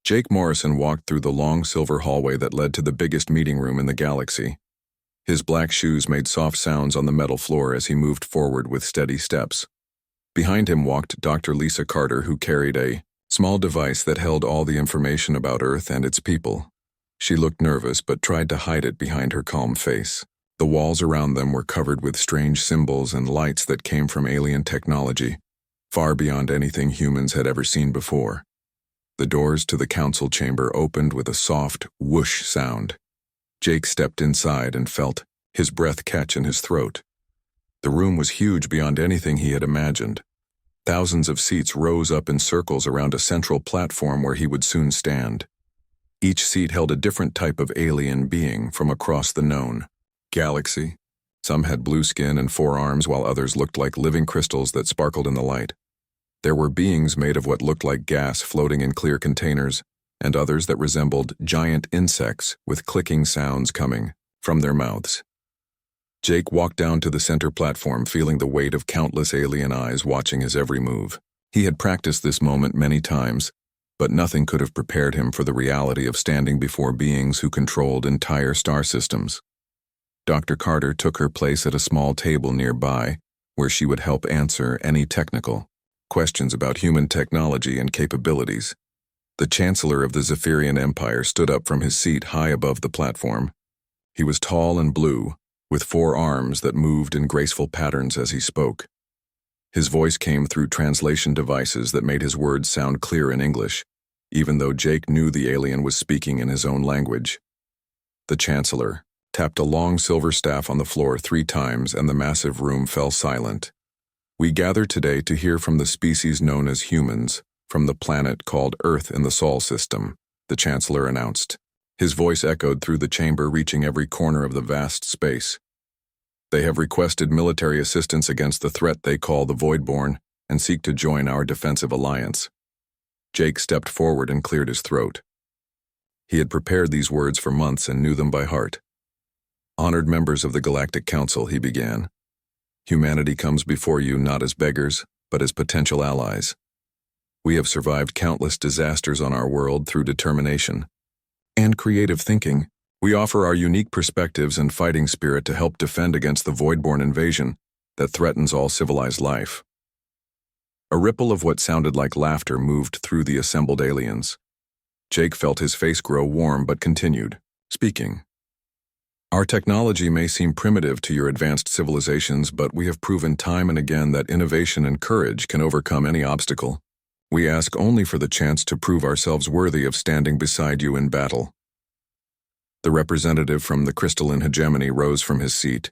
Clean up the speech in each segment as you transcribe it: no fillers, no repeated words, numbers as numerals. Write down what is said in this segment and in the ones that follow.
Jake Morrison walked through the long silver hallway that led to the biggest meeting room in the galaxy. His black shoes made soft sounds on the metal floor as he moved forward with steady steps. Behind him walked Dr. Lisa Carter, who carried a small device that held all the information about Earth and its people. She looked nervous but tried to hide it behind her calm face. The walls around them were covered with strange symbols and lights that came from alien technology, far beyond anything humans had ever seen before. The doors to the council chamber opened with a soft whoosh sound. Jake stepped inside and felt his breath catch in his throat. The room was huge beyond anything he had imagined. Thousands of seats rose up in circles around a central platform where he would soon stand. Each seat held a different type of alien being from across the known galaxy. Some had blue skin and 4 arms, while others looked like living crystals that sparkled in the light. There were beings made of what looked like gas floating in clear containers, and others that resembled giant insects with clicking sounds coming from their mouths. Jake walked down to the center platform, feeling the weight of countless alien eyes watching his every move. He had practiced this moment many times, but nothing could have prepared him for the reality of standing before beings who controlled entire star systems. Dr. Carter took her place at a small table nearby, where she would help answer any technical questions about human technology and capabilities. The Chancellor of the Zephyrian Empire stood up from his seat high above the platform. He was tall and blue, with 4 arms that moved in graceful patterns as he spoke. His voice came through translation devices that made his words sound clear in English, even though Jake knew the alien was speaking in his own language. The Chancellor tapped a long silver staff on the floor 3 times, and the massive room fell silent. "We gather today to hear from the species known as humans, from the planet called Earth in the Sol system," the Chancellor announced. His voice echoed through the chamber, reaching every corner of the vast space. "They have requested military assistance against the threat they call the voidorn and seek to join our defensive alliance." Jake stepped forward and cleared his throat. He had prepared these words for months and knew them by heart. "Honored members of the Galactic Council," he began. "Humanity comes before you not as beggars, but as potential allies. We have survived countless disasters on our world through determination and creative thinking. We offer our unique perspectives and fighting spirit to help defend against the voidborn invasion that threatens all civilized life." A ripple of what sounded like laughter moved through the assembled aliens. Jake felt his face grow warm but continued, speaking. "Our technology may seem primitive to your advanced civilizations, but we have proven time and again that innovation and courage can overcome any obstacle. We ask only for the chance to prove ourselves worthy of standing beside you in battle." The representative from the crystalline hegemony rose from his seat.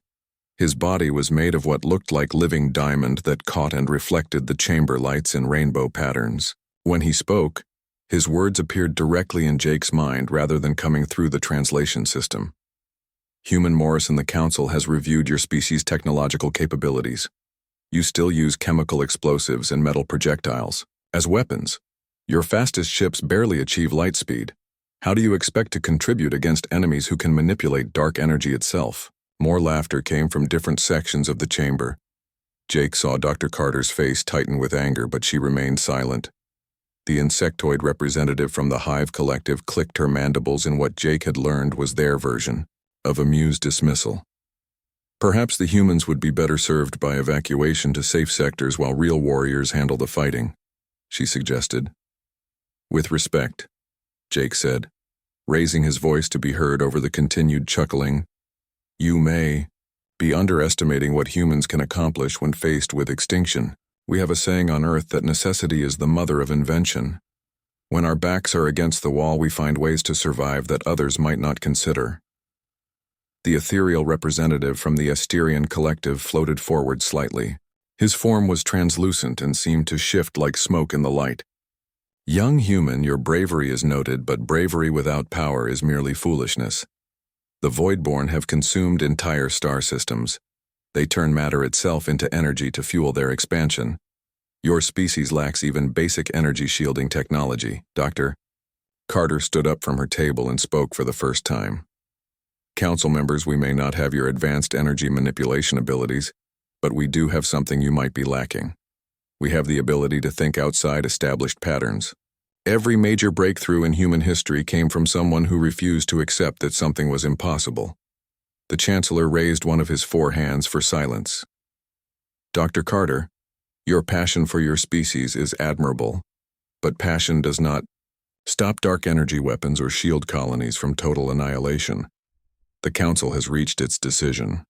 His body was made of what looked like living diamond that caught and reflected the chamber lights in rainbow patterns. When he spoke, his words appeared directly in Jake's mind rather than coming through the translation system. "Human Morrison, the Council has reviewed your species' technological capabilities. You still use chemical explosives and metal projectiles as weapons. Your fastest ships barely achieve light speed. How do you expect to contribute against enemies who can manipulate dark energy itself?" More laughter came from different sections of the chamber. Jake saw Dr. Carter's face tighten with anger, but she remained silent. The insectoid representative from the Hive Collective clicked her mandibles in what Jake had learned was their version of amused dismissal. "Perhaps the humans would be better served by evacuation to safe sectors while real warriors handle the fighting," she suggested. "With respect," Jake said, raising his voice to be heard over the continued chuckling, "you may be underestimating what humans can accomplish when faced with extinction. We have a saying on Earth that necessity is the mother of invention. When our backs are against the wall, we find ways to survive that others might not consider." The ethereal representative from the Asterian Collective floated forward slightly. His form was translucent and seemed to shift like smoke in the light. "Young human, your bravery is noted, but bravery without power is merely foolishness. The Voidborn have consumed entire star systems. They turn matter itself into energy to fuel their expansion. Your species lacks even basic energy shielding technology, Dr. Carter stood up from her table and spoke for the first time. "Council members, we may not have your advanced energy manipulation abilities, but we do have something you might be lacking. We have the ability to think outside established patterns. Every major breakthrough in human history came from someone who refused to accept that something was impossible. The Chancellor raised one of his 4 hands for silence. Dr. Carter, your passion for your species is admirable, but passion does not stop dark energy weapons or shield colonies from total annihilation. The Council has reached its decision.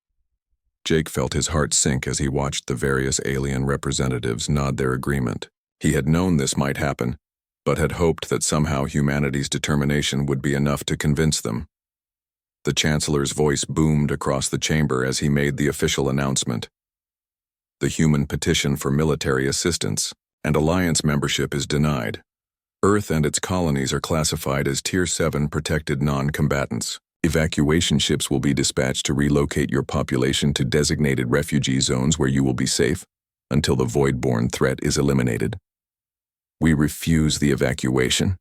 Jake felt his heart sink as he watched the various alien representatives nod their agreement. He had known this might happen, but had hoped that somehow humanity's determination would be enough to convince them. The Chancellor's voice boomed across the chamber as he made the official announcement. The human petition for military assistance and alliance membership is denied. Earth and its colonies are classified as Tier 7 protected non-combatants. Evacuation ships will be dispatched to relocate your population to designated refugee zones where you will be safe until the voidborn threat is eliminated. We refuse the evacuation,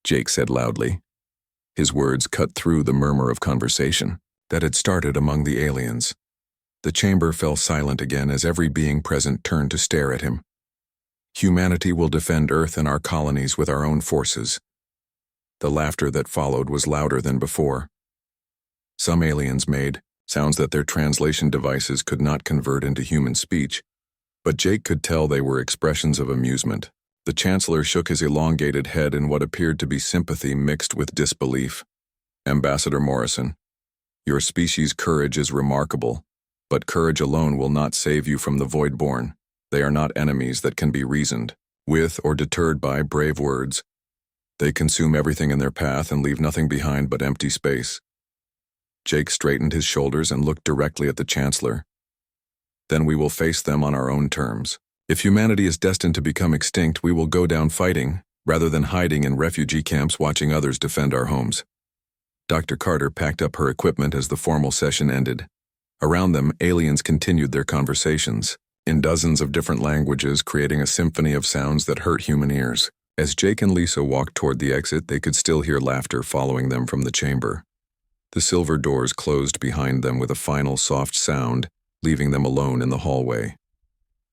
Jake said loudly. His words cut through the murmur of conversation that had started among the aliens. The chamber fell silent again as every being present turned to stare at him. Humanity will defend Earth and our colonies with our own forces. The laughter that followed was louder than before. Some aliens made sounds that their translation devices could not convert into human speech, but Jake could tell they were expressions of amusement. The Chancellor shook his elongated head in what appeared to be sympathy mixed with disbelief. Ambassador Morrison, your species' courage is remarkable, but courage alone will not save you from the voidborn. They are not enemies that can be reasoned with or deterred by brave words. They consume everything in their path and leave nothing behind but empty space. Jake straightened his shoulders and looked directly at the Chancellor. Then we will face them on our own terms. If humanity is destined to become extinct, we will go down fighting, rather than hiding in refugee camps watching others defend our homes. Dr. Carter packed up her equipment as the formal session ended. Around them, aliens continued their conversations, in dozens of different languages, creating a symphony of sounds that hurt human ears. As Jake and Lisa walked toward the exit, they could still hear laughter following them from the chamber. The silver doors closed behind them with a final soft sound, leaving them alone in the hallway.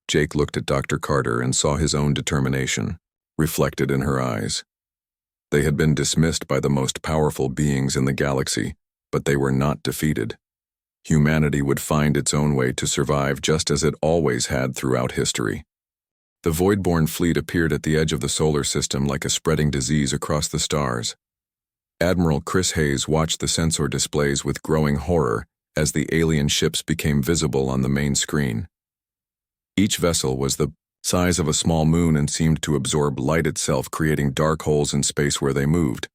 Jake looked at Dr. Carter and saw his own determination, reflected in her eyes. They had been dismissed by the most powerful beings in the galaxy, but they were not defeated. Humanity would find its own way to survive just as it always had throughout history. The Voidborn fleet appeared at the edge of the solar system like a spreading disease across the stars. Admiral Chris Hayes watched the sensor displays with growing horror as the alien ships became visible on the main screen. Each vessel was the size of a small moon and seemed to absorb light itself, creating dark holes in space where they moved.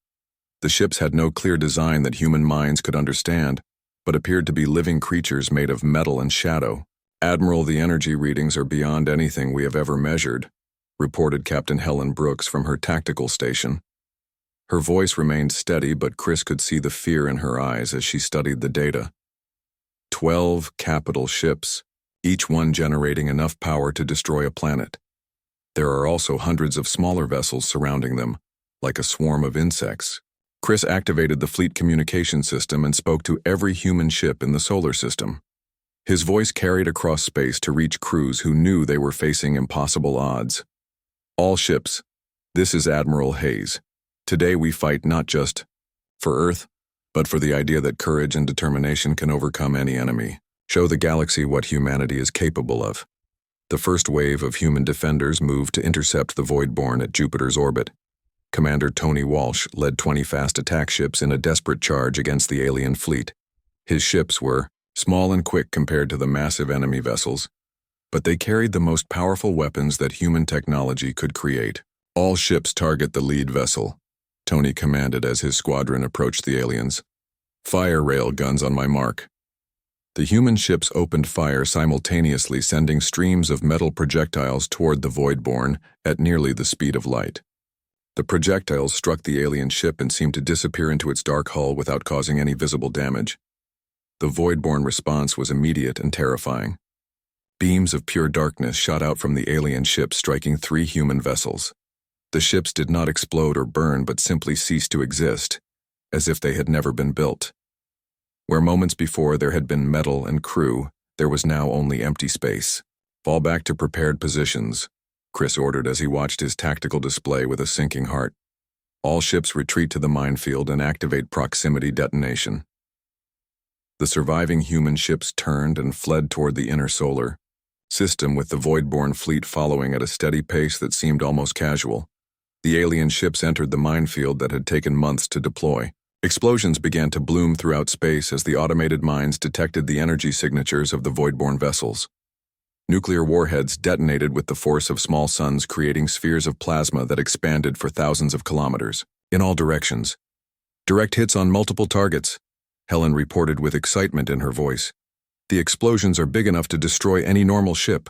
The ships had no clear design that human minds could understand, but appeared to be living creatures made of metal and shadow. Admiral, the energy readings are beyond anything we have ever measured, reported Captain Helen Brooks from her tactical station. Her voice remained steady, but Chris could see the fear in her eyes as she studied the data. 12 capital ships, each one generating enough power to destroy a planet. There are also hundreds of smaller vessels surrounding them, like a swarm of insects. Chris activated the fleet communication system and spoke to every human ship in the solar system. His voice carried across space to reach crews who knew they were facing impossible odds. All ships, this is Admiral Hayes. Today we fight not just for Earth, but for the idea that courage and determination can overcome any enemy. Show the galaxy what humanity is capable of. The first wave of human defenders moved to intercept the Voidborn at Jupiter's orbit. Commander Tony Walsh led 20 fast attack ships in a desperate charge against the alien fleet. His ships were small and quick compared to the massive enemy vessels, but they carried the most powerful weapons that human technology could create. All ships target the lead vessel, Tony commanded as his squadron approached the aliens. Fire rail guns on my mark. The human ships opened fire simultaneously, sending streams of metal projectiles toward the Voidborn at nearly the speed of light. The projectiles struck the alien ship and seemed to disappear into its dark hull without causing any visible damage. The Voidborn response was immediate and terrifying. Beams of pure darkness shot out from the alien ship, striking 3 human vessels. The ships did not explode or burn, but simply ceased to exist, as if they had never been built. Where moments before there had been metal and crew, there was now only empty space. Fall back to prepared positions, Chris ordered as he watched his tactical display with a sinking heart. All ships retreat to the minefield and activate proximity detonation. The surviving human ships turned and fled toward the inner solar system, with the voidborn fleet following at a steady pace that seemed almost casual. The alien ships entered the minefield that had taken months to deploy. Explosions began to bloom throughout space as the automated mines detected the energy signatures of the voidborn vessels. Nuclear warheads detonated with the force of small suns, creating spheres of plasma that expanded for thousands of kilometers, in all directions. Direct hits on multiple targets, Helen reported with excitement in her voice. The explosions are big enough to destroy any normal ship.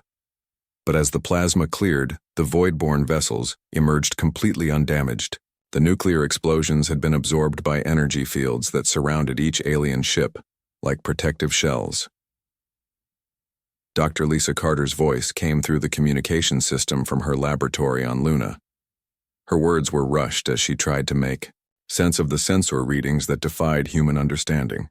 But as the plasma cleared, the voidborn vessels emerged completely undamaged. The nuclear explosions had been absorbed by energy fields that surrounded each alien ship, like protective shells. Dr. Lisa Carter's voice came through the communication system from her laboratory on Luna. Her words were rushed as she tried to make sense of the sensor readings that defied human understanding.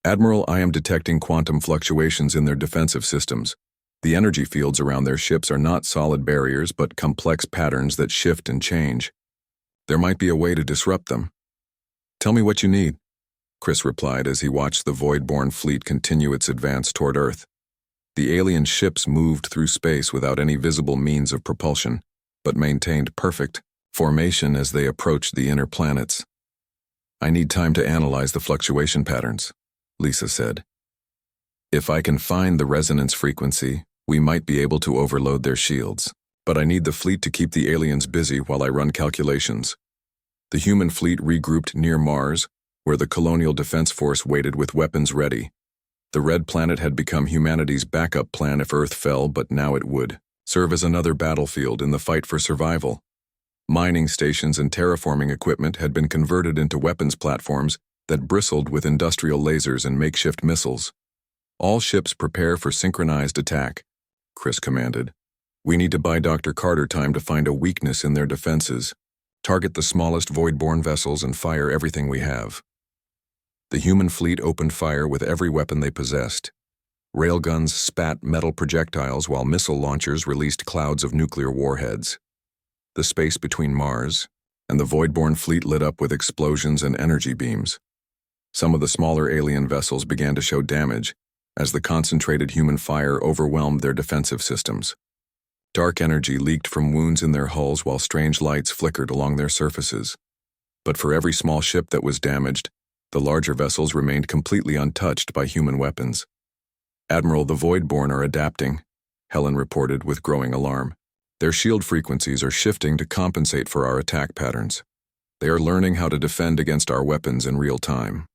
Admiral, I am detecting quantum fluctuations in their defensive systems. The energy fields around their ships are not solid barriers but complex patterns that shift and change. There might be a way to disrupt them. Tell me what you need, Chris replied as he watched the voidborn fleet continue its advance toward Earth. The alien ships moved through space without any visible means of propulsion, but maintained perfect formation as they approached the inner planets. I need time to analyze the fluctuation patterns, Lisa said. If I can find the resonance frequency, we might be able to overload their shields, but I need the fleet to keep the aliens busy while I run calculations. The human fleet regrouped near Mars, where the Colonial Defense Force waited with weapons ready. The Red Planet had become humanity's backup plan if Earth fell, but now it would serve as another battlefield in the fight for survival. Mining stations and terraforming equipment had been converted into weapons platforms that bristled with industrial lasers and makeshift missiles. All ships prepare for synchronized attack, Chris commanded. We need to buy Dr. Carter time to find a weakness in their defenses, target the smallest voidborn vessels, and fire everything we have. The human fleet opened fire with every weapon they possessed. Railguns spat metal projectiles while missile launchers released clouds of nuclear warheads. The space between Mars and the voidborn fleet lit up with explosions and energy beams. Some of the smaller alien vessels began to show damage as the concentrated human fire overwhelmed their defensive systems. Dark energy leaked from wounds in their hulls while strange lights flickered along their surfaces. But for every small ship that was damaged, the larger vessels remained completely untouched by human weapons. Admiral, the Voidborn are adapting, Helen reported with growing alarm. Their shield frequencies are shifting to compensate for our attack patterns. They are learning how to defend against our weapons in real time.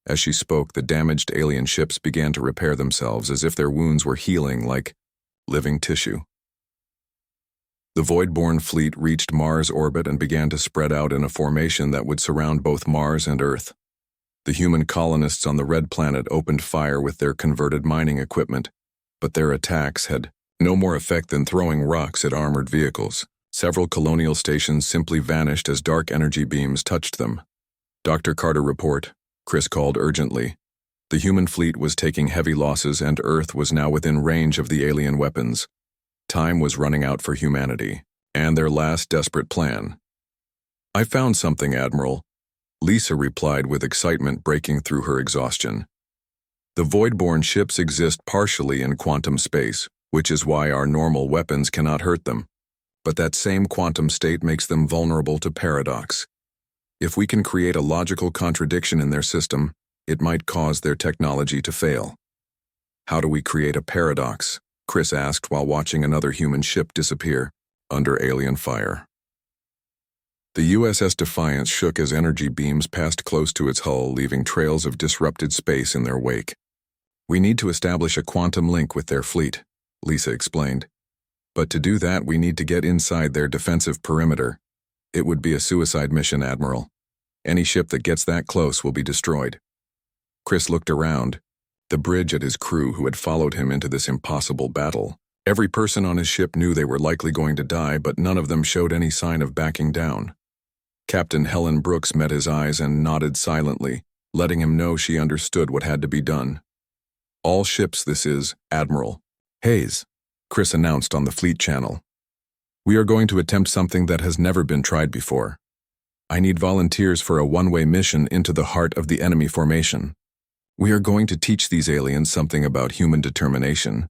As she spoke, the damaged alien ships began to repair themselves as if their wounds were healing like living tissue. The Voidborn fleet reached Mars orbit and began to spread out in a formation that would surround both Mars and Earth. The human colonists on the Red Planet opened fire with their converted mining equipment, but their attacks had no more effect than throwing rocks at armored vehicles. Several colonial stations simply vanished as dark energy beams touched them. Dr. Carter report, Chris called urgently. The human fleet was taking heavy losses and Earth was now within range of the alien weapons. Time was running out for humanity, and their last desperate plan. I found something, Admiral, Lisa replied with excitement breaking through her exhaustion. The Voidborn ships exist partially in quantum space, which is why our normal weapons cannot hurt them. But that same quantum state makes them vulnerable to paradox. If we can create a logical contradiction in their system, it might cause their technology to fail. How do we create a paradox? Chris asked while watching another human ship disappear under alien fire. The USS Defiance shook as energy beams passed close to its hull, leaving trails of disrupted space in their wake. We need to establish a quantum link with their fleet, Lisa explained. But to do that, we need to get inside their defensive perimeter. It would be a suicide mission, Admiral. Any ship that gets that close will be destroyed. Chris looked around, the bridge at his crew who had followed him into this impossible battle. Every person on his ship knew they were likely going to die, but none of them showed any sign of backing down. Captain Helen Brooks met his eyes and nodded silently, letting him know she understood what had to be done. All ships, this is, Admiral. Hayes, Chris announced on the fleet channel. "We are going to attempt something that has never been tried before. I need volunteers for a one-way mission into the heart of the enemy formation. We are going to teach these aliens something about human determination."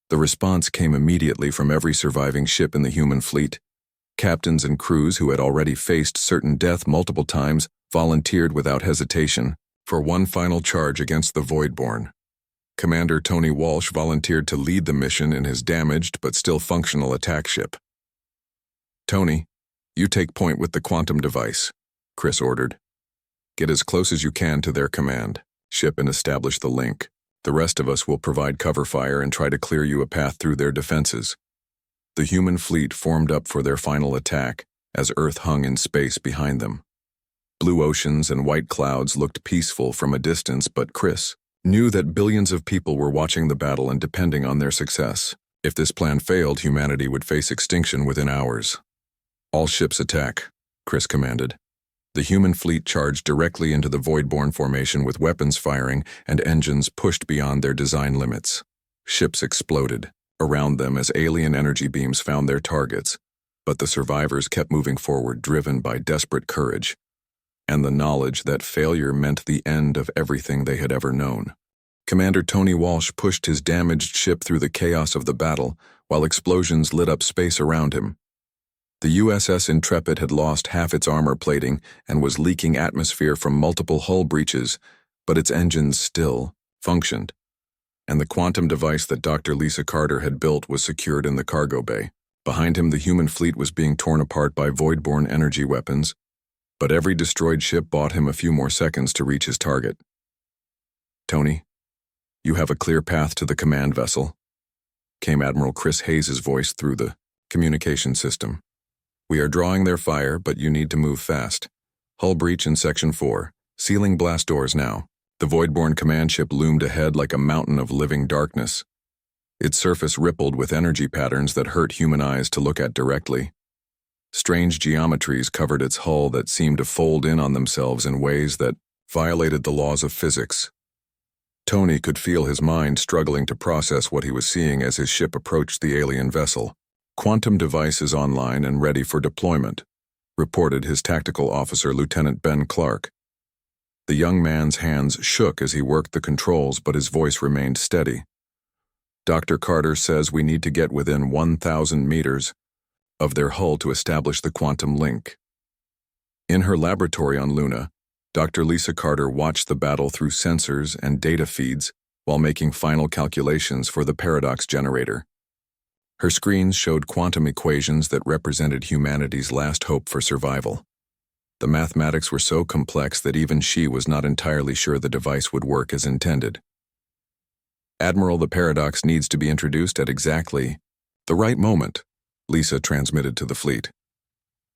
The response came immediately from every surviving ship in the human fleet. Captains and crews who had already faced certain death multiple times volunteered without hesitation for one final charge against the Voidborn. Commander Tony Walsh volunteered to lead the mission in his damaged but still functional attack ship. "Tony, you take point with the quantum device," Chris ordered. "Get as close as you can to their command ship and establish the link. The rest of us will provide cover fire and try to clear you a path through their defenses." The human fleet formed up for their final attack as Earth hung in space behind them. Blue oceans and white clouds looked peaceful from a distance, but Chris knew that billions of people were watching the battle and depending on their success. If this plan failed, humanity would face extinction within hours. "All ships attack," Chris commanded. The human fleet charged directly into the Voidborn formation with weapons firing and engines pushed beyond their design limits. Ships exploded around them as alien energy beams found their targets, but the survivors kept moving forward, driven by desperate courage and the knowledge that failure meant the end of everything they had ever known. Commander Tony Walsh pushed his damaged ship through the chaos of the battle while explosions lit up space around him. The USS Intrepid had lost half its armor plating and was leaking atmosphere from multiple hull breaches, but its engines still functioned, and the quantum device that Dr. Lisa Carter had built was secured in the cargo bay. Behind him, the human fleet was being torn apart by voidborn energy weapons, but every destroyed ship bought him a few more seconds to reach his target. "Tony, you have a clear path to the command vessel," came Admiral Chris Hayes' voice through the communication system. "We are drawing their fire, but you need to move fast. Hull breach in Section 4. Sealing blast doors now." The Voidborn command ship loomed ahead like a mountain of living darkness. Its surface rippled with energy patterns that hurt human eyes to look at directly. Strange geometries covered its hull that seemed to fold in on themselves in ways that violated the laws of physics. Tony could feel his mind struggling to process what he was seeing as his ship approached the alien vessel. "Quantum device is online and ready for deployment," reported his tactical officer, Lieutenant Ben Clark. The young man's hands shook as he worked the controls, but his voice remained steady. "Dr. Carter says we need to get within 1,000 meters of their hull to establish the quantum link." In her laboratory on Luna, Dr. Lisa Carter watched the battle through sensors and data feeds while making final calculations for the paradox generator. Her screens showed quantum equations that represented humanity's last hope for survival. The mathematics were so complex that even she was not entirely sure the device would work as intended. "Admiral, the paradox needs to be introduced at exactly the right moment," Lisa transmitted to the fleet.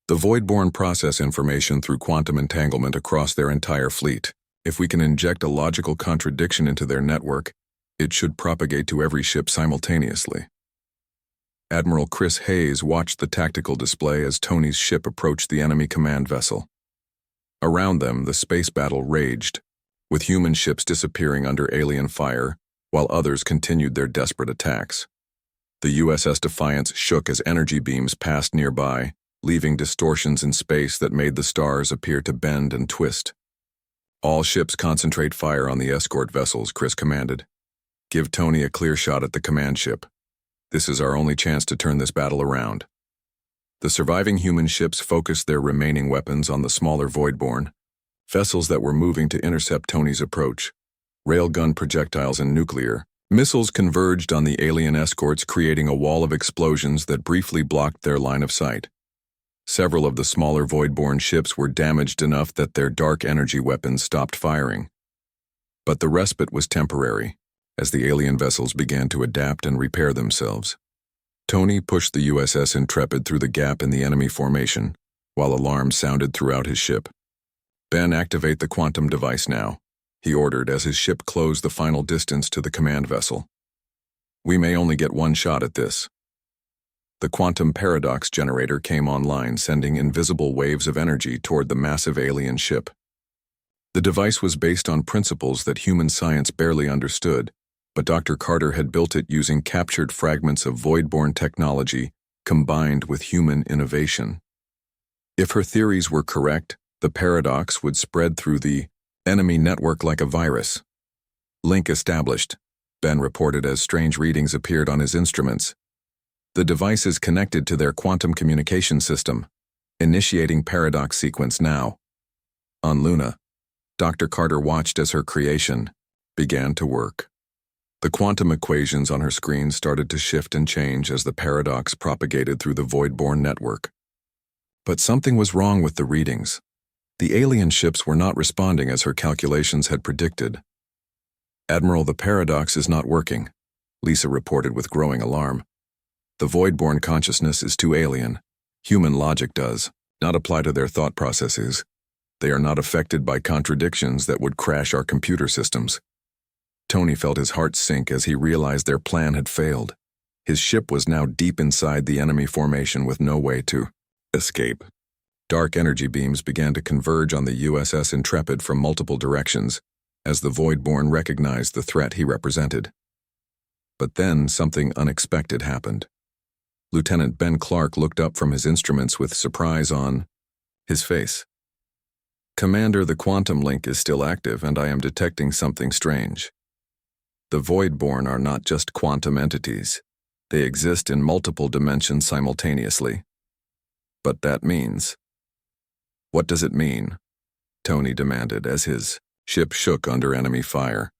"The Voidborn process information through quantum entanglement across their entire fleet. If we can inject a logical contradiction into their network, it should propagate to every ship simultaneously." Admiral Chris Hayes watched the tactical display as Tony's ship approached the enemy command vessel. Around them, the space battle raged, with human ships disappearing under alien fire, while others continued their desperate attacks. The USS Defiance shook as energy beams passed nearby, leaving distortions in space that made the stars appear to bend and twist. "All ships concentrate fire on the escort vessels," Chris commanded. "Give Tony a clear shot at the command ship. This is our only chance to turn this battle around." The surviving human ships focused their remaining weapons on the smaller Voidborn, vessels that were moving to intercept Tony's approach. Railgun projectiles and nuclear missiles converged on the alien escorts, creating a wall of explosions that briefly blocked their line of sight. Several of the smaller Voidborn ships were damaged enough that their dark energy weapons stopped firing. But the respite was temporary, as the alien vessels began to adapt and repair themselves. Tony pushed the USS Intrepid through the gap in the enemy formation, while alarms sounded throughout his ship. "Ben, activate the quantum device now," he ordered as his ship closed the final distance to the command vessel. "We may only get one shot at this." The quantum paradox generator came online, sending invisible waves of energy toward the massive alien ship. The device was based on principles that human science barely understood, but Dr. Carter had built it using captured fragments of voidborn technology combined with human innovation. If her theories were correct, the paradox would spread through the enemy network like a virus. Link established, Ben reported as strange readings appeared on his instruments. The device is connected to their quantum communication system, initiating paradox sequence now. On Luna, Dr. Carter watched as her creation began to work. The quantum equations on her screen started to shift and change as the paradox propagated through the voidborn network. But something was wrong with the readings. The alien ships were not responding as her calculations had predicted. "Admiral, the paradox is not working," Lisa reported with growing alarm. "The voidborn consciousness is too alien. Human logic does not apply to their thought processes. They are not affected by contradictions that would crash our computer systems." Tony felt his heart sink as he realized their plan had failed. His ship was now deep inside the enemy formation with no way to escape. Dark energy beams began to converge on the USS Intrepid from multiple directions as the Voidborn recognized the threat he represented. But then something unexpected happened. Lieutenant Ben Clark looked up from his instruments with surprise on his face. "Commander, the quantum link is still active and I am detecting something strange. The Voidborn are not just quantum entities. They exist in multiple dimensions simultaneously. But that means..." "What does it mean?" Tony demanded as his ship shook under enemy fire.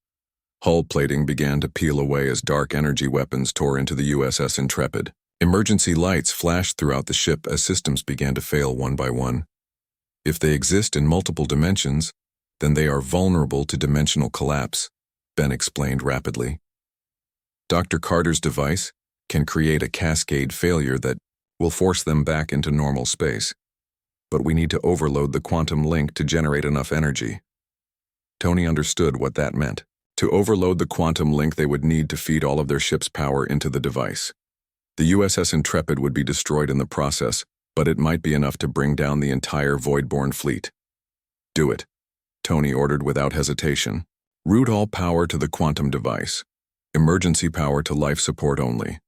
Hull plating began to peel away as dark energy weapons tore into the USS Intrepid. Emergency lights flashed throughout the ship as systems began to fail one by one. If they exist in multiple dimensions, then they are vulnerable to dimensional collapse, Ben explained rapidly. Dr. Carter's device can create a cascade failure that will force them back into normal space. But we need to overload the quantum link to generate enough energy. Tony understood what that meant. To overload the quantum link, they would need to feed all of their ship's power into the device. The USS Intrepid would be destroyed in the process, but it might be enough to bring down the entire Voidborn fleet. "Do it," Tony ordered without hesitation. "Route all power to the quantum device. Emergency power to life support only."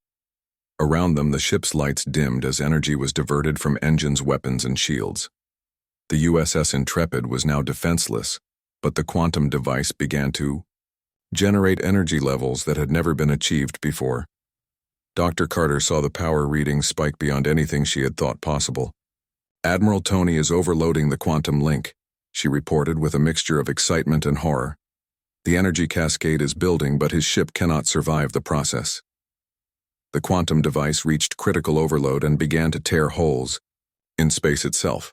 Around them, the ship's lights dimmed as energy was diverted from engines, weapons, and shields. The USS Intrepid was now defenseless, but the quantum device began to generate energy levels that had never been achieved before. Dr. Carter saw the power readings spike beyond anything she had thought possible. "Admiral, Tony is overloading the quantum link," she reported with a mixture of excitement and horror. "The energy cascade is building, but his ship cannot survive the process." The quantum device reached critical overload and began to tear holes in space itself.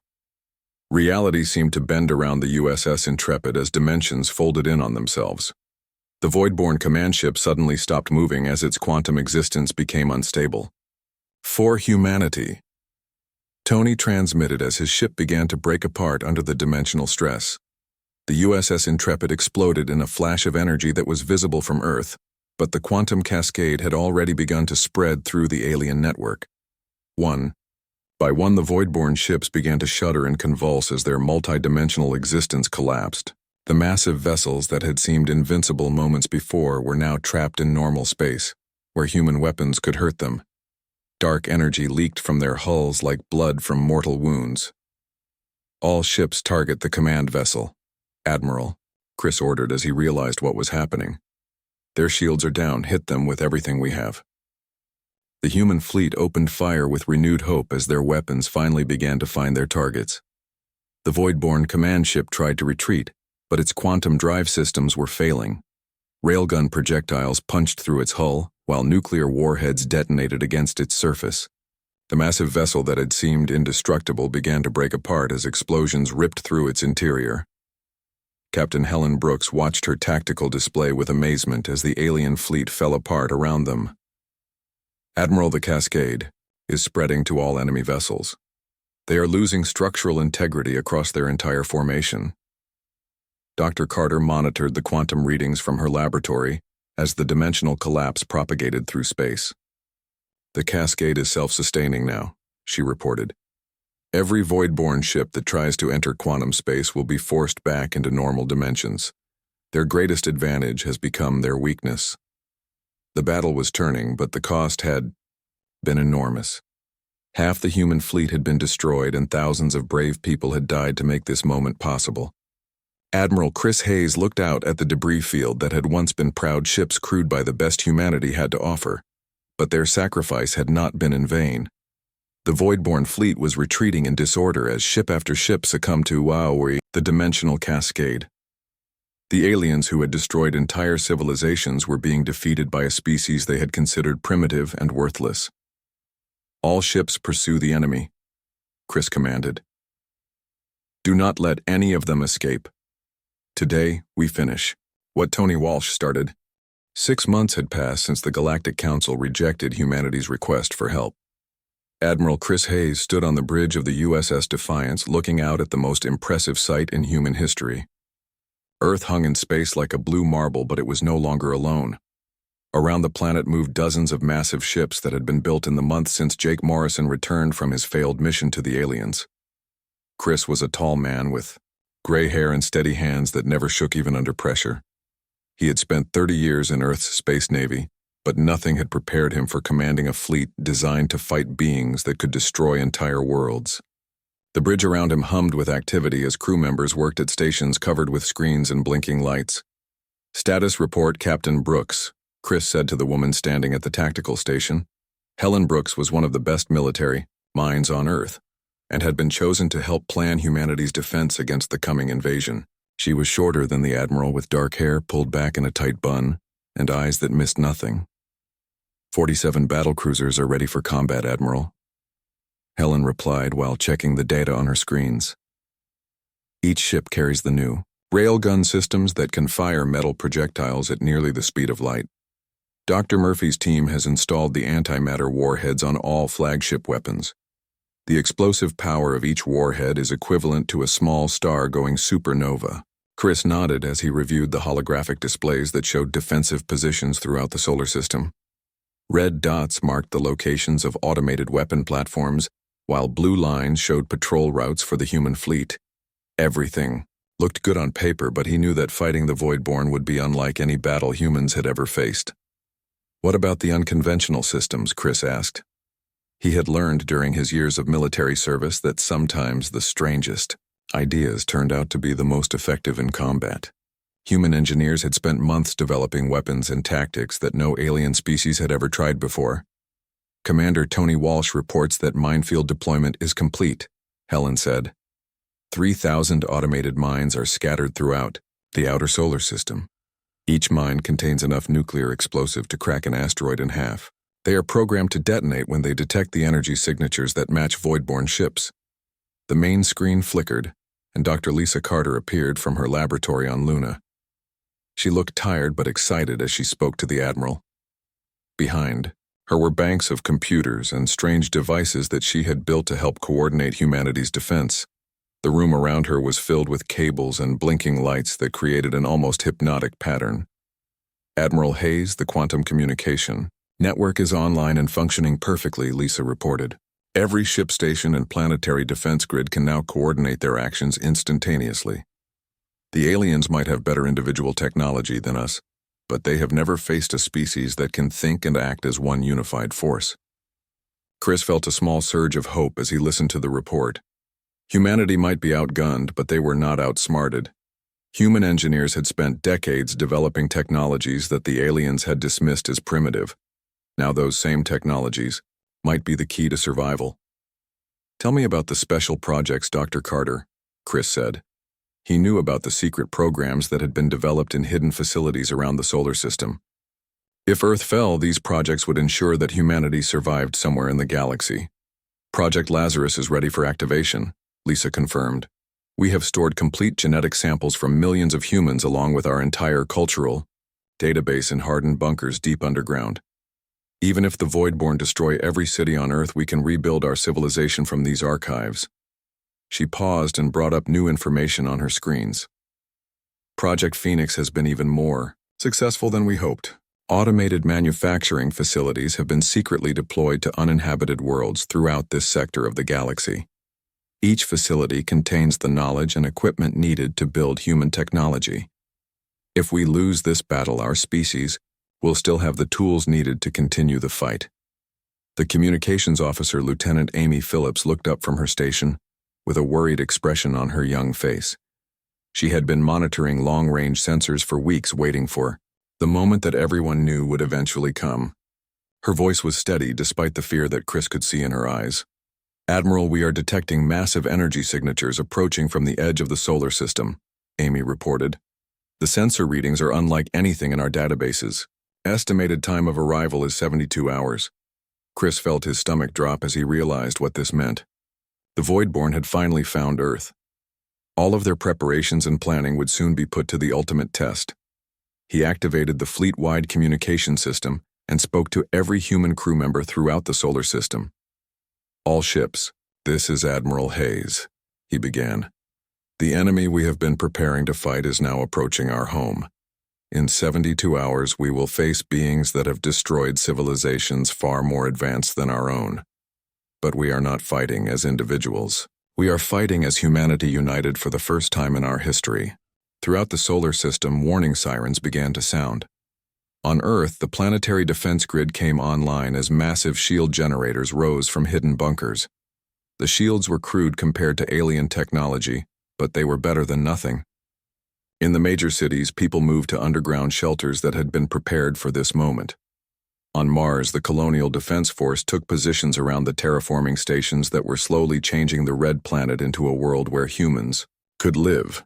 Reality seemed to bend around the USS Intrepid as dimensions folded in on themselves. The Voidborn command ship suddenly stopped moving as its quantum existence became unstable. "For humanity," Tony transmitted as his ship began to break apart under the dimensional stress. The USS Intrepid exploded in a flash of energy that was visible from Earth, but the quantum cascade had already begun to spread through the alien network. One by one, the Voidborn ships began to shudder and convulse as their multi-dimensional existence collapsed. The massive vessels that had seemed invincible moments before were now trapped in normal space, where human weapons could hurt them. Dark energy leaked from their hulls like blood from mortal wounds. "All ships target the command vessel, Admiral," Chris ordered as he realized what was happening. "Their shields are down. Hit them with everything we have." The human fleet opened fire with renewed hope as their weapons finally began to find their targets. The Voidborn command ship tried to retreat, but its quantum drive systems were failing. Railgun projectiles punched through its hull, while nuclear warheads detonated against its surface. The massive vessel that had seemed indestructible began to break apart as explosions ripped through its interior. Captain Helen Brooks watched her tactical display with amazement as the alien fleet fell apart around them. "Admiral, the cascade is spreading to all enemy vessels. They are losing structural integrity across their entire formation." Dr. Carter monitored the quantum readings from her laboratory as the dimensional collapse propagated through space. "The cascade is self-sustaining now," she reported. "Every Voidborn ship that tries to enter quantum space will be forced back into normal dimensions. Their greatest advantage has become their weakness." The battle was turning, but the cost had been enormous. Half the human fleet had been destroyed and thousands of brave people had died to make this moment possible. Admiral Chris Hayes looked out at the debris field that had once been proud ships crewed by the best humanity had to offer, but their sacrifice had not been in vain. The voidborn fleet was retreating in disorder as ship after ship succumbed to the dimensional cascade. The aliens who had destroyed entire civilizations were being defeated by a species they had considered primitive and worthless. All ships pursue the enemy, Chris commanded. Do not let any of them escape. Today, we finish what Tony Walsh started. 6 months had passed since the Galactic Council rejected humanity's request for help. Admiral Chris Hayes stood on the bridge of the USS Defiance looking out at the most impressive sight in human history. Earth hung in space like a blue marble, but it was no longer alone. Around the planet moved dozens of massive ships that had been built in the months since Jake Morrison returned from his failed mission to the aliens. Chris was a tall man with gray hair and steady hands that never shook even under pressure. He had spent 30 years in Earth's space navy, but nothing had prepared him for commanding a fleet designed to fight beings that could destroy entire worlds. The bridge around him hummed with activity as crew members worked at stations covered with screens and blinking lights. Status report, Captain Brooks, Chris said to the woman standing at the tactical station. Helen Brooks was one of the best military minds on Earth, and had been chosen to help plan humanity's defense against the coming invasion. She was shorter than the Admiral, with dark hair pulled back in a tight bun, and eyes that missed nothing. 47 battlecruisers are ready for combat, Admiral, Helen replied while checking the data on her screens. Each ship carries the new railgun systems that can fire metal projectiles at nearly the speed of light. Dr. Murphy's team has installed the antimatter warheads on all flagship weapons. The explosive power of each warhead is equivalent to a small star going supernova. Chris nodded as he reviewed the holographic displays that showed defensive positions throughout the solar system. Red dots marked the locations of automated weapon platforms, while blue lines showed patrol routes for the human fleet. Everything looked good on paper, but he knew that fighting the Voidborn would be unlike any battle humans had ever faced. What about the unconventional systems? Chris asked. He had learned during his years of military service that sometimes the strangest ideas turned out to be the most effective in combat. Human engineers had spent months developing weapons and tactics that no alien species had ever tried before. Commander Tony Walsh reports that minefield deployment is complete, Helen said. 3,000 automated mines are scattered throughout the outer solar system. Each mine contains enough nuclear explosive to crack an asteroid in half. They are programmed to detonate when they detect the energy signatures that match Voidborn ships. The main screen flickered, and Dr. Lisa Carter appeared from her laboratory on Luna. She looked tired but excited as she spoke to the Admiral. Behind her were banks of computers and strange devices that she had built to help coordinate humanity's defense. The room around her was filled with cables and blinking lights that created an almost hypnotic pattern. Admiral Hayes, the quantum communication network is online and functioning perfectly, Lisa reported. Every ship station and planetary defense grid can now coordinate their actions instantaneously. The aliens might have better individual technology than us, but they have never faced a species that can think and act as one unified force. Chris felt a small surge of hope as he listened to the report. Humanity might be outgunned, but they were not outsmarted. Human engineers had spent decades developing technologies that the aliens had dismissed as primitive. Now those same technologies might be the key to survival. Tell me about the special projects, Dr. Carter, Chris said. He knew about the secret programs that had been developed in hidden facilities around the solar system. If Earth fell, these projects would ensure that humanity survived somewhere in the galaxy. Project Lazarus is ready for activation, Lisa confirmed. We have stored complete genetic samples from millions of humans along with our entire cultural database in hardened bunkers deep underground. Even if the Voidborn destroy every city on Earth, we can rebuild our civilization from these archives. She paused and brought up new information on her screens. Project Phoenix has been even more successful than we hoped. Automated manufacturing facilities have been secretly deployed to uninhabited worlds throughout this sector of the galaxy. Each facility contains the knowledge and equipment needed to build human technology. If we lose this battle, our species we'll still have the tools needed to continue the fight. The communications officer, Lieutenant Amy Phillips, looked up from her station with a worried expression on her young face. She had been monitoring long-range sensors for weeks, waiting for the moment that everyone knew would eventually come. Her voice was steady despite the fear that Chris could see in her eyes. "Admiral, we are detecting massive energy signatures approaching from the edge of the solar system," Amy reported. "The sensor readings are unlike anything in our databases. Estimated time of arrival is 72 hours. Chris felt his stomach drop as he realized what this meant. The Voidborn had finally found Earth. All of their preparations and planning would soon be put to the ultimate test. He activated the fleet-wide communication system and spoke to every human crew member throughout the solar system. "All ships, this is Admiral Hayes," he began. "The enemy we have been preparing to fight is now approaching our home. In 72 hours, we will face beings that have destroyed civilizations far more advanced than our own. But we are not fighting as individuals. We are fighting as humanity united for the first time in our history." Throughout the solar system, warning sirens began to sound. On Earth, the planetary defense grid came online as massive shield generators rose from hidden bunkers. The shields were crude compared to alien technology, but they were better than nothing. In the major cities, people moved to underground shelters that had been prepared for this moment. On Mars, the Colonial Defense Force took positions around the terraforming stations that were slowly changing the red planet into a world where humans could live.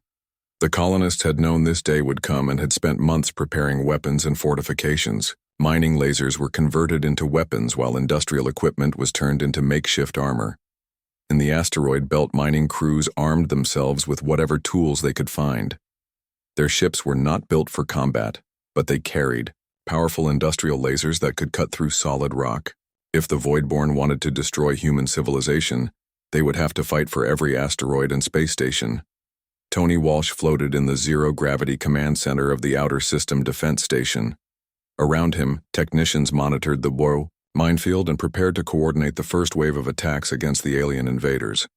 The colonists had known this day would come and had spent months preparing weapons and fortifications. Mining lasers were converted into weapons while industrial equipment was turned into makeshift armor. In the asteroid belt, mining crews armed themselves with whatever tools they could find. Their ships were not built for combat, but they carried powerful industrial lasers that could cut through solid rock. If the Voidborn wanted to destroy human civilization, they would have to fight for every asteroid and space station. Tony Walsh floated in the zero-gravity command center of the Outer System Defense Station. Around him, technicians monitored the Bow minefield and prepared to coordinate the first wave of attacks against the alien invaders.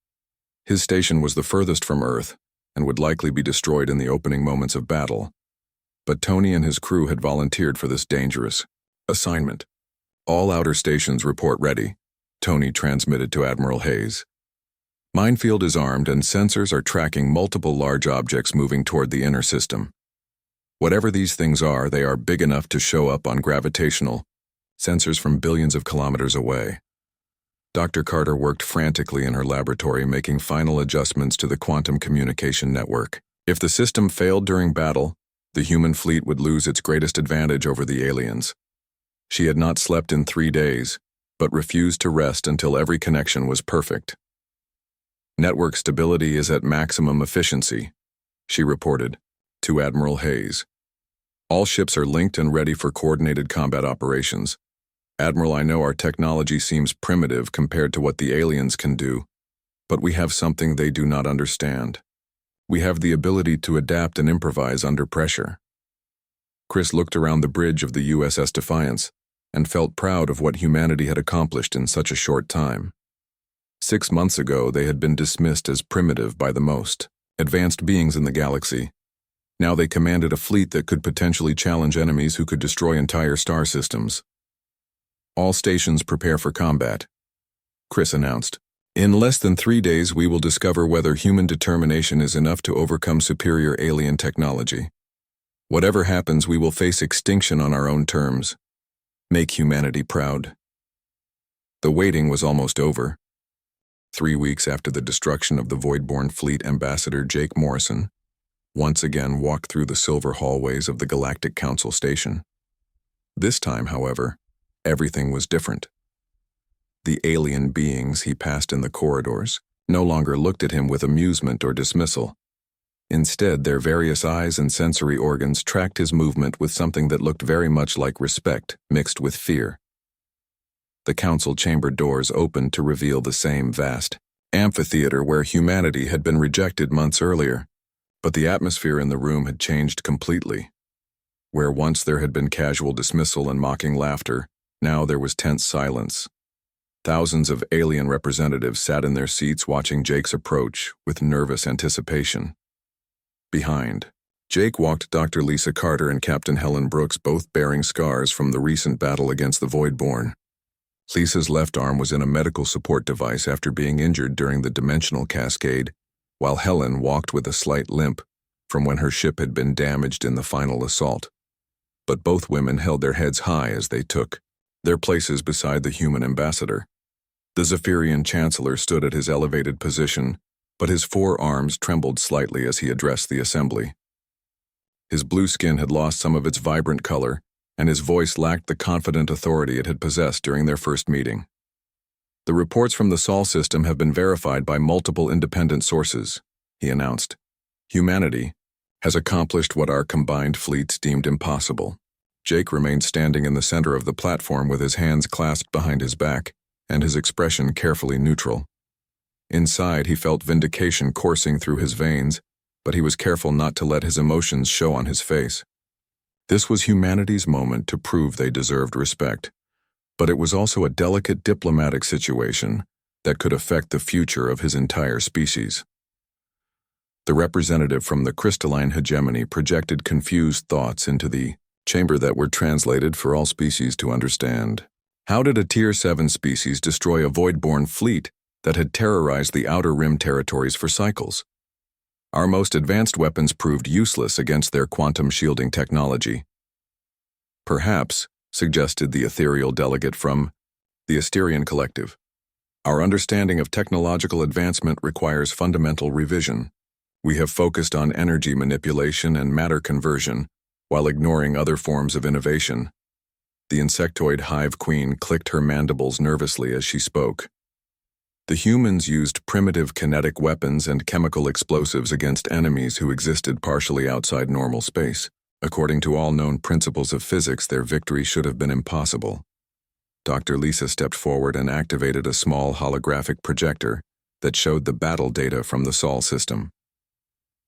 His station was the furthest from Earth and would likely be destroyed in the opening moments of battle. But Tony and his crew had volunteered for this dangerous assignment. "All outer stations report ready," Tony transmitted to Admiral Hayes. "Minefield is armed and sensors are tracking multiple large objects moving toward the inner system. Whatever these things are, they are big enough to show up on gravitational sensors from billions of kilometers away." Dr. Carter worked frantically in her laboratory, making final adjustments to the quantum communication network. If the system failed during battle, the human fleet would lose its greatest advantage over the aliens. She had not slept in 3 days, but refused to rest until every connection was perfect. "Network stability is at maximum efficiency," she reported to Admiral Hayes. "All ships are linked and ready for coordinated combat operations. Admiral, I know our technology seems primitive compared to what the aliens can do, but we have something they do not understand. We have the ability to adapt and improvise under pressure." Chris looked around the bridge of the USS Defiance and felt proud of what humanity had accomplished in such a short time. 6 months ago, they had been dismissed as primitive by the most advanced beings in the galaxy. Now they commanded a fleet that could potentially challenge enemies who could destroy entire star systems. "All stations prepare for combat," Chris announced. "In less than 3 days, we will discover whether human determination is enough to overcome superior alien technology. Whatever happens, we will face extinction on our own terms. Make humanity proud." The waiting was almost over. 3 weeks after the destruction of the Voidborn fleet, Ambassador Jake Morrison once again walked through the silver hallways of the Galactic Council station. This time, however, everything was different. The alien beings he passed in the corridors no longer looked at him with amusement or dismissal. Instead, their various eyes and sensory organs tracked his movement with something that looked very much like respect mixed with fear. The council chamber doors opened to reveal the same vast amphitheater where humanity had been rejected months earlier, but the atmosphere in the room had changed completely. Where once there had been casual dismissal and mocking laughter, now there was tense silence. Thousands of alien representatives sat in their seats watching Jake's approach with nervous anticipation. Behind, Jake walked Dr. Lisa Carter and Captain Helen Brooks, both bearing scars from the recent battle against the voidborn. Lisa's left arm was in a medical support device after being injured during the dimensional cascade, while Helen walked with a slight limp from when her ship had been damaged in the final assault. But both women held their heads high as they took their places beside the human ambassador. The Zephyrian Chancellor stood at his elevated position, but his four arms trembled slightly as he addressed the assembly. His blue skin had lost some of its vibrant color, and his voice lacked the confident authority it had possessed during their first meeting. The reports from the Sol system have been verified by multiple independent sources, he announced. Humanity has accomplished what our combined fleets deemed impossible. Jake remained standing in the center of the platform with his hands clasped behind his back, and his expression carefully neutral. Inside, he felt vindication coursing through his veins, but he was careful not to let his emotions show on his face. This was humanity's moment to prove they deserved respect, but it was also a delicate diplomatic situation that could affect the future of his entire species. The representative from the crystalline hegemony projected confused thoughts into the chamber that were translated for all species to understand. How did a Tier 7 species destroy a voidborn fleet that had terrorized the Outer Rim territories for cycles? Our most advanced weapons proved useless against their quantum shielding technology. Perhaps, suggested the ethereal delegate from the Asterian Collective, our understanding of technological advancement requires fundamental revision. We have focused on energy manipulation and matter conversion, while ignoring other forms of innovation. The insectoid hive queen clicked her mandibles nervously as she spoke. The humans used primitive kinetic weapons and chemical explosives against enemies who existed partially outside normal space. According to all known principles of physics, their victory should have been impossible. Dr. Lisa stepped forward and activated a small holographic projector that showed the battle data from the Sol system.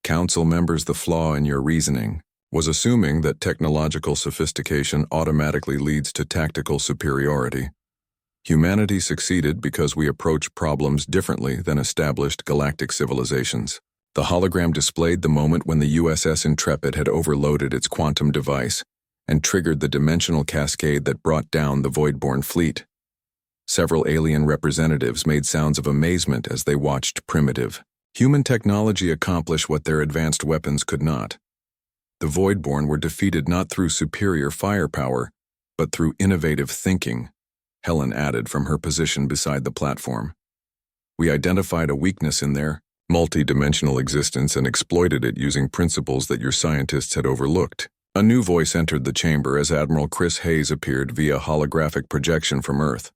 Council members, the flaw in your reasoning was assuming that technological sophistication automatically leads to tactical superiority. Humanity succeeded because we approach problems differently than established galactic civilizations. The hologram displayed the moment when the USS Intrepid had overloaded its quantum device and triggered the dimensional cascade that brought down the voidborn fleet. Several alien representatives made sounds of amazement as they watched primitive human technology accomplish what their advanced weapons could not. The voidborn were defeated not through superior firepower, but through innovative thinking, Helen added from her position beside the platform. We identified a weakness in their multi-dimensional existence and exploited it using principles that your scientists had overlooked. A new voice entered the chamber as Admiral Chris Hayes appeared via holographic projection from Earth.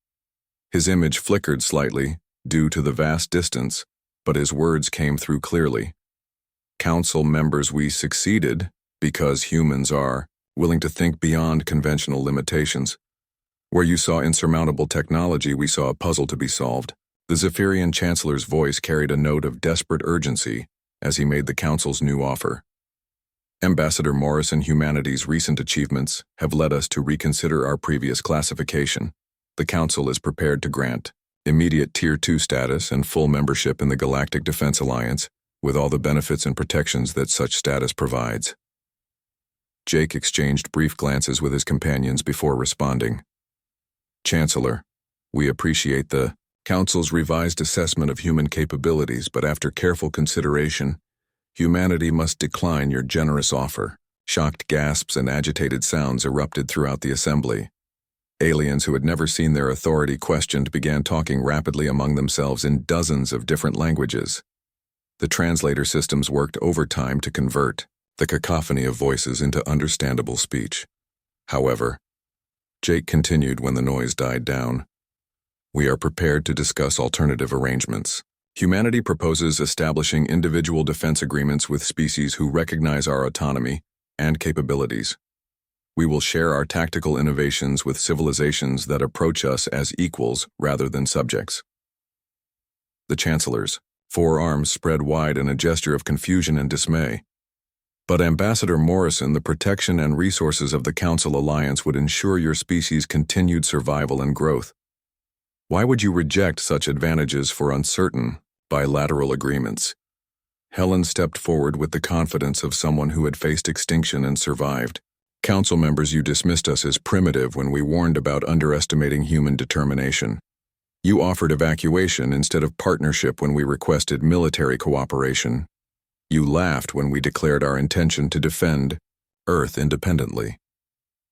His image flickered slightly due to the vast distance, but his words came through clearly. Council members, we succeeded because humans are willing to think beyond conventional limitations. Where you saw insurmountable technology, we saw a puzzle to be solved. The Zephyrian Chancellor's voice carried a note of desperate urgency as he made the Council's new offer. Ambassador Morrison, humanity's recent achievements have led us to reconsider our previous classification. The Council is prepared to grant immediate Tier 2 status and full membership in the Galactic Defense Alliance, with all the benefits and protections that such status provides. Jake exchanged brief glances with his companions before responding. Chancellor, we appreciate the Council's revised assessment of human capabilities, but after careful consideration, humanity must decline your generous offer. Shocked gasps and agitated sounds erupted throughout the assembly. Aliens who had never seen their authority questioned began talking rapidly among themselves in dozens of different languages. The translator systems worked overtime to convert the cacophony of voices into understandable speech. However, Jake continued when the noise died down. We are prepared to discuss alternative arrangements. Humanity proposes establishing individual defense agreements with species who recognize our autonomy and capabilities. We will share our tactical innovations with civilizations that approach us as equals rather than subjects. The Chancellor's forearms spread wide in a gesture of confusion and dismay. But Ambassador Morrison, the protection and resources of the Council Alliance would ensure your species' continued survival and growth. Why would you reject such advantages for uncertain, bilateral agreements? Helen stepped forward with the confidence of someone who had faced extinction and survived. Council members, you dismissed us as primitive when we warned about underestimating human determination. You offered evacuation instead of partnership when we requested military cooperation. You laughed when we declared our intention to defend Earth independently.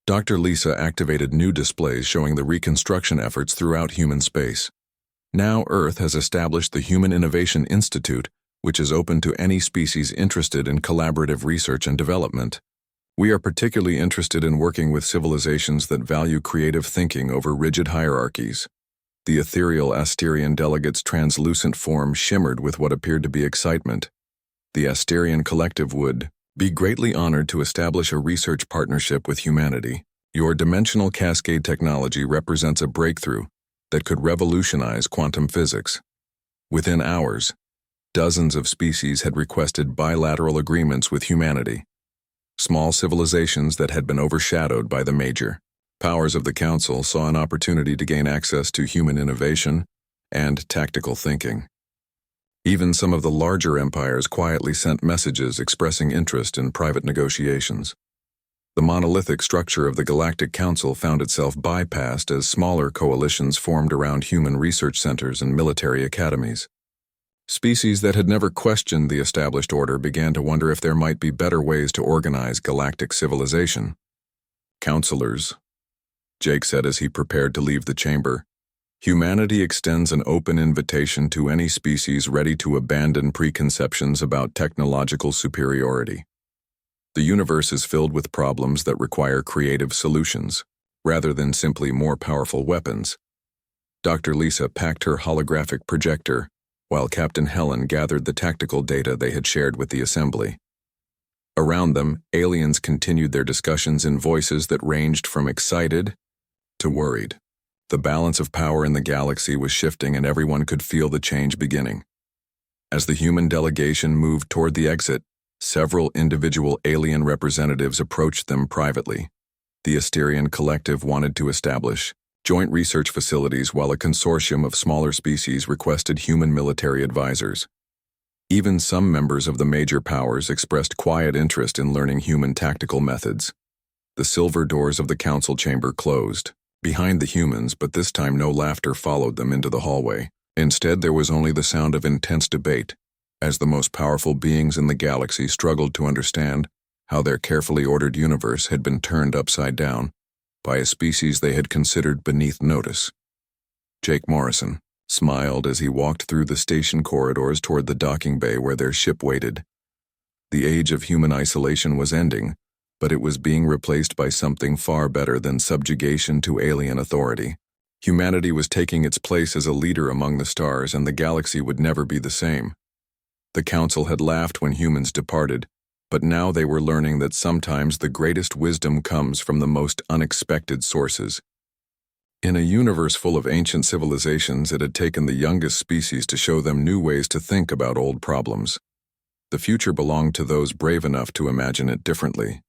Dr. Lisa activated new displays showing the reconstruction efforts throughout human space. Now Earth has established the Human Innovation Institute, which is open to any species interested in collaborative research and development. We are particularly interested in working with civilizations that value creative thinking over rigid hierarchies. The ethereal Asterian delegate's translucent form shimmered with what appeared to be excitement. The Asterian collective would be greatly honored to establish a research partnership with humanity. Your dimensional cascade technology represents a breakthrough that could revolutionize quantum physics. Within hours, dozens of species had requested bilateral agreements with humanity. Small civilizations that had been overshadowed by the major powers of the Council saw an opportunity to gain access to human innovation and tactical thinking. Even some of the larger empires quietly sent messages expressing interest in private negotiations. The monolithic structure of the Galactic Council found itself bypassed as smaller coalitions formed around human research centers and military academies. Species that had never questioned the established order began to wonder if there might be better ways to organize galactic civilization. Counselors, Jake said as he prepared to leave the chamber, humanity extends an open invitation to any species ready to abandon preconceptions about technological superiority. The universe is filled with problems that require creative solutions, rather than simply more powerful weapons. Dr. Lisa packed her holographic projector, while Captain Helen gathered the tactical data they had shared with the assembly. Around them, aliens continued their discussions in voices that ranged from excited to worried. The balance of power in the galaxy was shifting and everyone could feel the change beginning. As the human delegation moved toward the exit, several individual alien representatives approached them privately. The Asterian collective wanted to establish joint research facilities while a consortium of smaller species requested human military advisors. Even some members of the major powers expressed quiet interest in learning human tactical methods. The silver doors of the council chamber closed behind the humans, but this time no laughter followed them into the hallway. Instead, there was only the sound of intense debate, as the most powerful beings in the galaxy struggled to understand how their carefully ordered universe had been turned upside down by a species they had considered beneath notice. Jake Morrison smiled as he walked through the station corridors toward the docking bay where their ship waited. The age of human isolation was ending, but it was being replaced by something far better than subjugation to alien authority. Humanity was taking its place as a leader among the stars, and the galaxy would never be the same. The Council had laughed when humans departed, but now they were learning that sometimes the greatest wisdom comes from the most unexpected sources. In a universe full of ancient civilizations, it had taken the youngest species to show them new ways to think about old problems. The future belonged to those brave enough to imagine it differently.